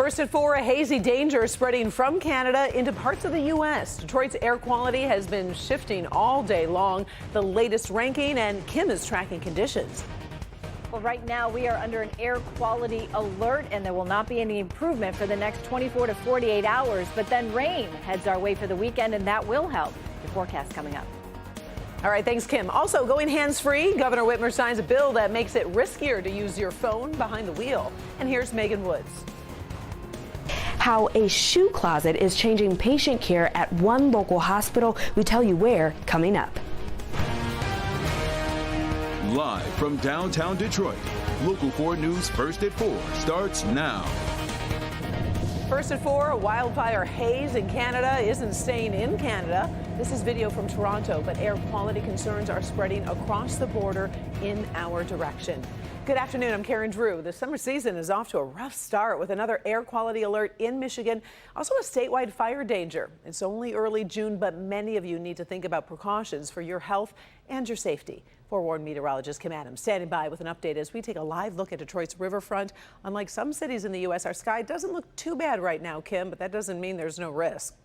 First at 4, a hazy danger spreading from Canada into parts of the U.S. Detroit's air quality has been shifting all day long. The latest ranking, and Kim is tracking conditions. Well, right now we are under an air quality alert, and there will not be any improvement for the next 24 to 48 hours. But then rain heads our way for the weekend, and that will help. Your forecast coming up. All right, thanks, Kim. Also, going hands-free, Governor Whitmer signs a bill that makes it riskier to use your phone behind the wheel. And here's Megan Woods. How a shoe closet is changing patient care at one local hospital. We tell you where coming up. Live from downtown Detroit, Local 4 News First at 4 starts now. First at 4, a wildfire haze in Canada isn't staying in Canada. This is video from Toronto, but air quality concerns are spreading across the border in our direction. Good afternoon, I'm Karen Drew. The summer season is off to a rough start with another air quality alert in Michigan, also a statewide fire danger. It's only early June, but many of you need to think about precautions for your health and your safety. Forewarned meteorologist Kim Adams standing by with an update as we take a live look at Detroit's riverfront. Unlike some cities in the U.S., our sky doesn't look too bad right now, Kim, but that doesn't mean there's no risk.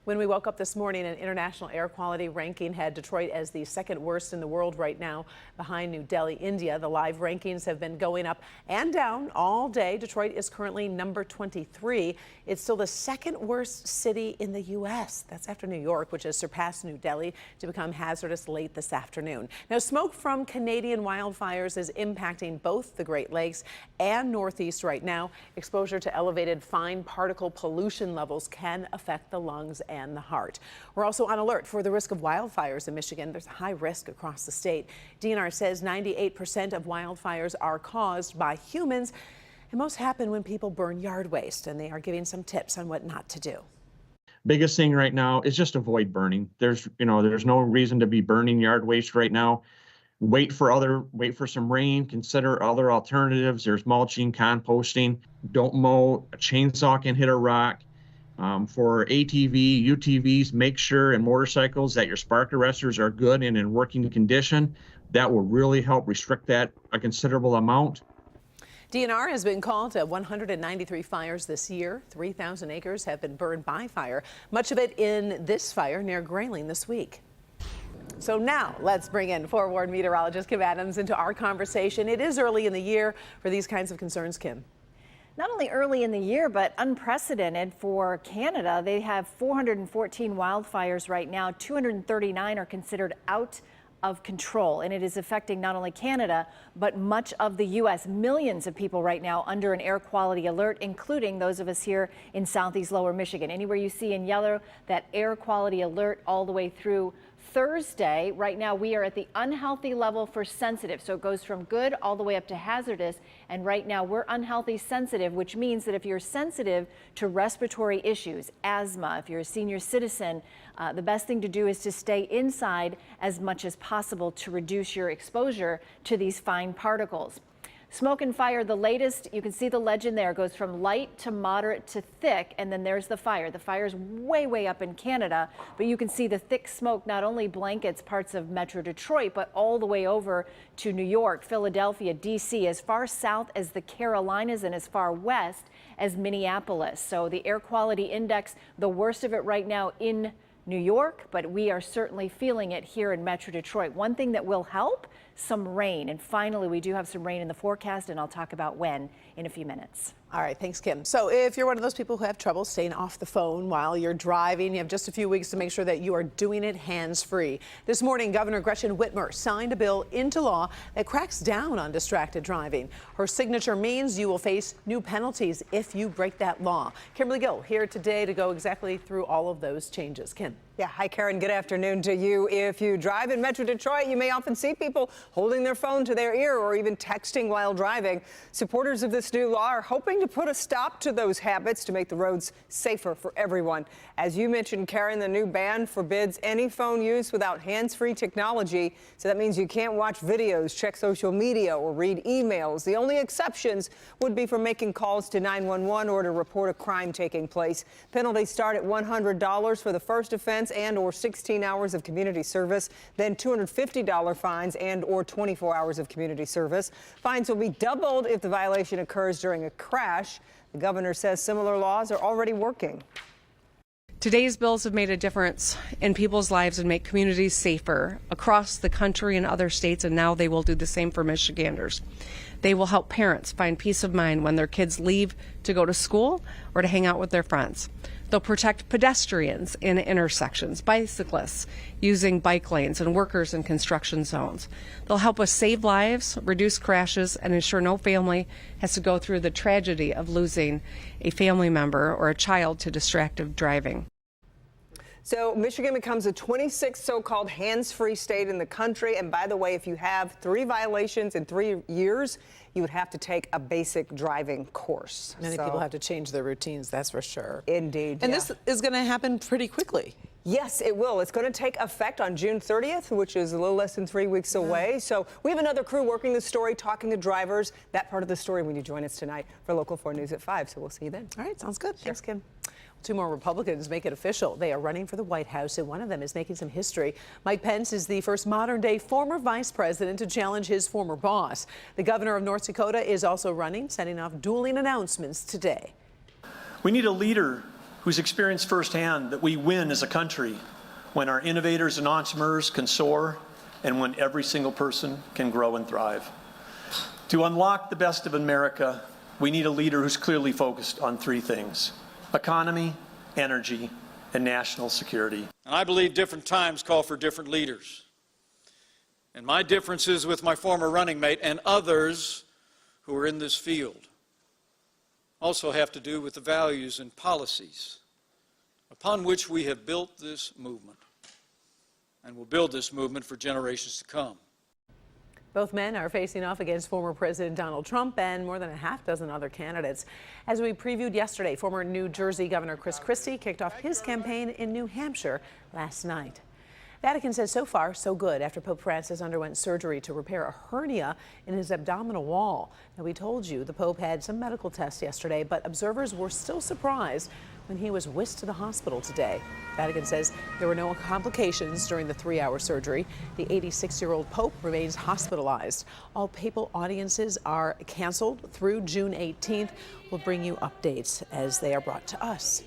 When we woke up this morning, an international air quality ranking had Detroit as the second worst in the world right now, behind New Delhi, India. The live rankings have been going up and down all day. Detroit is currently number 23. It's still the second worst city in the U.S. That's after New York, which has surpassed New Delhi to become hazardous late this afternoon. Now, smoke from Canadian wildfires is impacting both the Great Lakes and Northeast right now. Exposure to elevated fine particle pollution levels can affect the lungs and the heart. We're also on alert for the risk of wildfires in Michigan. There's a high risk across the state. DNR says 98% of wildfires are caused by humans, and most happen when people burn yard waste, and they are giving some tips on what not to do. Biggest thing right now is just avoid burning. There's no reason to be burning yard waste right now. Wait for some rain, consider other alternatives. There's mulching, composting. Don't mow. A chainsaw can hit a rock. For ATV, UTVs, make sure, and motorcycles, that your spark arresters are good and in working condition. That will really help restrict that a considerable amount. DNR has been called to 193 fires this year. 3,000 acres have been burned by fire, much of it in this fire near Grayling this week. So now let's bring in forewarned meteorologist Kim Adams into our conversation. It is early in the year for these kinds of concerns, Kim. Not only early in the year, but unprecedented for Canada. They have 414 wildfires right now. 239 are considered out of control, and it is affecting not only Canada, but much of the U.S. Millions of people right now under an air quality alert, including those of us here in Southeast Lower Michigan. Anywhere you see in yellow, that air quality alert all the way through Thursday. Right now we are at the unhealthy level for sensitive, so it goes from good all the way up to hazardous, and right now we're unhealthy sensitive, which means that if you're sensitive to respiratory issues, asthma, if you're a senior citizen, the best thing to do is to stay inside as much as possible to reduce your exposure to these fine particles. Smoke and fire, the latest, you can see the legend there, goes from light to moderate to thick, and then there's the fire. The fire is way, way up in Canada, but you can see the thick smoke not only blankets parts of Metro Detroit, but all the way over to New York, Philadelphia, D.C., as far south as the Carolinas and as far west as Minneapolis. So the air quality index, the worst of it right now in New York, but we are certainly feeling it here in Metro Detroit. One thing that will help, some rain. And finally, we do have some rain in the forecast, and I'll talk about when in a few minutes. All right, thanks, Kim. So if you're one of those people who have trouble staying off the phone while you're driving, you have just a few weeks to make sure that you are doing it hands-free. This morning, Governor Gretchen Whitmer signed a bill into law that cracks down on distracted driving. Her signature means you will face new penalties if you break that law. Kimberly Gill here today to go exactly through all of those changes. Kim. Yeah, hi, Karen. Good afternoon to you. If you drive in Metro Detroit, you may often see people holding their phone to their ear or even texting while driving. Supporters of this new law are hoping to put a stop to those habits to make the roads safer for everyone. As you mentioned, Karen, the new ban forbids any phone use without hands-free technology. So that means you can't watch videos, check social media, or read emails. The only exceptions would be for making calls to 911 or to report a crime taking place. Penalties start at $100 for the first offense fines and or 16 hours of community service, then $250 fines and or 24 hours of community service. Fines will be doubled if the violation occurs during a crash. The governor says similar laws are already working. Today's bills have made a difference in people's lives and make communities safer across the country and other states, and now they will do the same for Michiganders. They will help parents find peace of mind when their kids leave to go to school or to hang out with their friends. They'll protect pedestrians in intersections, bicyclists using bike lanes, and workers in construction zones. They'll help us save lives, reduce crashes, and ensure no family has to go through the tragedy of losing a family member or a child to distracted driving. So Michigan becomes the 26th so-called hands-free state in the country. And by the way, if you have 3 violations in 3 years, you would have to take a basic driving course. Many people have to change their routines, that's for sure. Indeed. And yeah. this is going to happen pretty quickly. Yes, it will. It's going to take effect on June 30th, which is a little less than 3 weeks away. So we have another crew working the story, talking to drivers. That part of the story when you join us tonight for Local 4 News at 5. So we'll see you then. All right, sounds good. Thanks, Kim. 2 more Republicans make it official. They are running for the White House, and one of them is making some history. Mike Pence is the first modern-day former vice president to challenge his former boss. The governor of North Dakota is also running, sending off dueling announcements today. We need a leader who's experienced firsthand that we win as a country when our innovators and entrepreneurs can soar and when every single person can grow and thrive. To unlock the best of America, we need a leader who's clearly focused on 3 things: economy, energy, and national security. And I believe different times call for different leaders. And my differences with my former running mate and others who are in this field also have to do with the values and policies upon which we have built this movement and will build this movement for generations to come. Both men are facing off against former President Donald Trump and more than a half dozen other candidates. As we previewed yesterday, former New Jersey Governor Chris Christie kicked off his campaign in New Hampshire last night. Vatican says so far, so good after Pope Francis underwent surgery to repair a hernia in his abdominal wall. Now, we told you the Pope had some medical tests yesterday, but observers were still surprised when he was whisked to the hospital today. Vatican says there were no complications during the 3-hour surgery. The 86-year-old Pope remains hospitalized. All papal audiences are canceled through June 18th. We'll bring you updates as they are brought to us.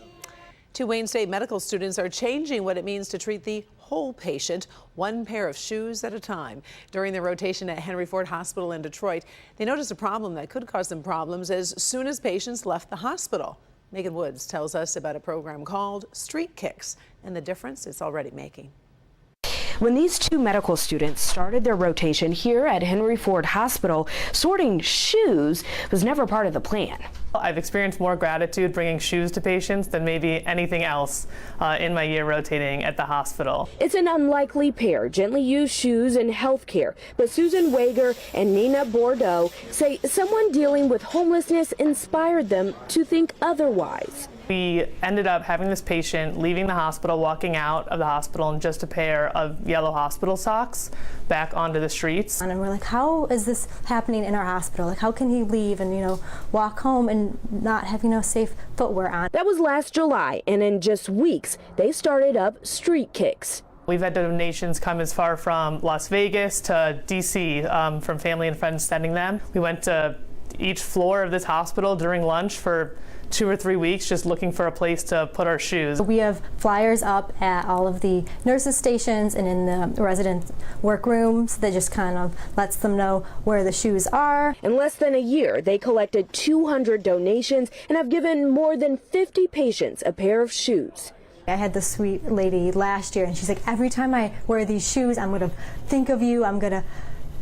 2 Wayne State medical students are changing what it means to treat the whole patient, 1 pair of shoes at a time. During their rotation at Henry Ford Hospital in Detroit, they noticed a problem that could cause them problems as soon as patients left the hospital. Megan Woods tells us about a program called Street Kicks and the difference it's already making. When these 2 medical students started their rotation here at Henry Ford Hospital, sorting shoes was never part of the plan. I've experienced more gratitude bringing shoes to patients than maybe anything else in my year rotating at the hospital. It's an unlikely pair, gently used shoes in healthcare, but Susan Wager and Nina Bordeaux say someone dealing with homelessness inspired them to think otherwise. We ended up having this patient leaving the hospital, walking out of the hospital in just a pair of yellow hospital socks back onto the streets. And we're like, how is this happening in our hospital? Like, how can he leave and, walk home and not have, safe footwear on? That was last July, and in just weeks, they started up Street Kicks. We've had donations come as far from Las Vegas to DC from family and friends sending them. We went to each floor of this hospital during lunch for 2 or 3 weeks just looking for a place to put our shoes. We have flyers up at all of the nurses' stations and in the resident workrooms that just kind of lets them know where the shoes are. In less than a year, they collected 200 donations and have given more than 50 patients a pair of shoes. I had this sweet lady last year and she's like, every time I wear these shoes, I'm going to think of you. I'm going to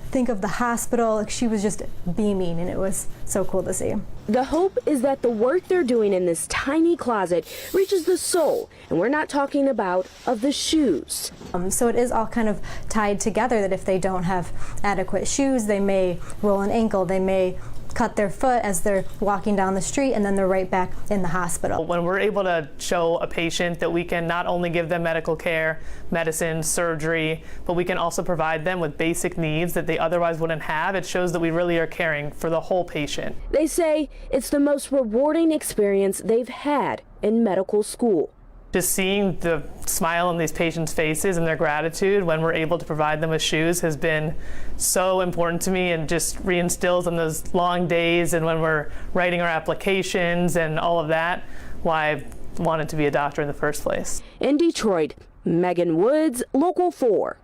think of the hospital. Like, she was just beaming, and it was so cool to see. The hope is that the work they're doing in this tiny closet reaches the soul, and we're not talking about of the shoes. So it is all kind of tied together, that if they don't have adequate shoes, they may roll an ankle, they may cut their foot as they're walking down the street, and then they're right back in the hospital. When we're able to show a patient that we can not only give them medical care, medicine, surgery, but we can also provide them with basic needs that they otherwise wouldn't have, it shows that we really are caring for the whole patient. They say it's the most rewarding experience they've had in medical school. Just seeing the smile on these patients' faces and their gratitude when we're able to provide them with shoes has been so important to me, and just reinstills on those long days and when we're writing our applications and all of that, why I wanted to be a doctor in the first place. In Detroit, Megan Woods, Local 4.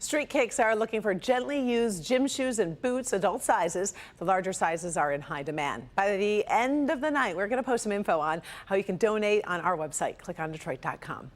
Street Cakes are looking for gently used gym shoes and boots, adult sizes. The larger sizes are in high demand. By the end of the night, we're going to post some info on how you can donate on our website, clickondetroit.com.